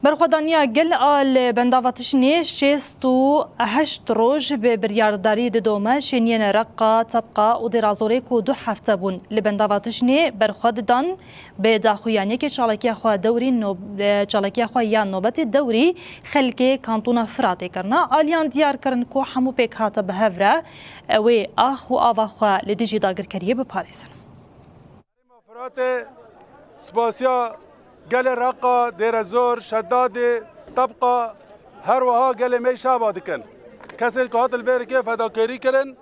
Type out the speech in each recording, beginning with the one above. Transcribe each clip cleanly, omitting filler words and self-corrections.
برخوادانیا گل آل بنداوتشنی شست و هشت روز به بریارداری دومه شنین رقا طبقه و درازوری کو دو هفته بون لبنداوتشنی برخواد دان به داخویانی که چالکی خوا دوری چالکی خوا یا نوبت دوری خلک کانتون فرات کرنا آلیان دیار کرن کو همو پیک هات به هفره و آخ و آوا خوا لدیجی داگر کریه به پاریسن سپاسیا گل رقا دیر زور شداد طبقه هر وها گل می شابه دکن کسی که هاتل بیر که فداکاری کرن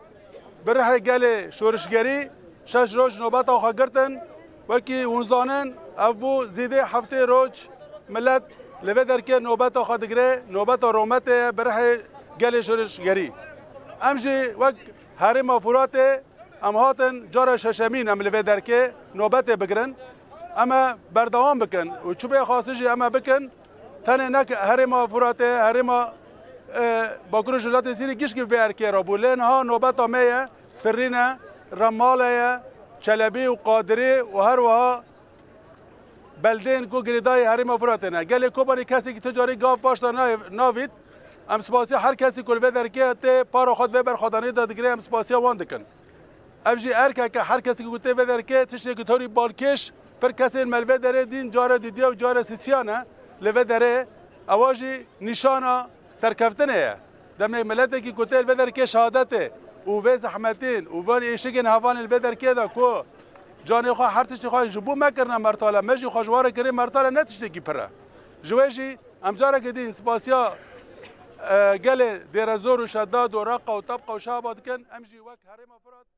بره گل شورشگری شش روز نوبت آخا گرتن وکی ونزانن ابو زیده هفته روز ملت لبه در که نوبت آخا دگره نوبت رومت بره گل شورشگری امجی وک هر مفورات ام هاتن جار ششمین ام لبه در که نوبت بگرن اما بردوام بکن و چوبه خاصی اما بکن تنه نک هرما فراته هرما باکر جلات زیر گیش کی بیر کی رابولن ها نوبت میه سرینا رماله چلبی و قادری و هر وها بلدین کو گریدای هرما فراته نه گله کوبانی کسی که تجاری گاف پاشتا ناوید ام سپاسی هر کسی کل به در که ته پارو خود به برخوادانی دادگیری ام سپاسی وان دکن افجی ارکه که هر کسی که ته به در که تشتی که توری بالکش پر کسی ملوه داره دین جاره دیدیا و جاره سیسیانه لوه داره اواجی نشانه سرکفتنه دم ملت کی کوتل بدر که شهادته و و زحمتین و وان ایشگن هوان البدر که دا کو جانی خو هر تشتی خو جبو مکرنا مرتاله مجی خوشواره کری مرتاله نتشتی کی پره جوجی امجاره که دین سپاسیا گله دیر زور و شداد و رقه و طبقه و شاباد کن امجی وک هرم افراد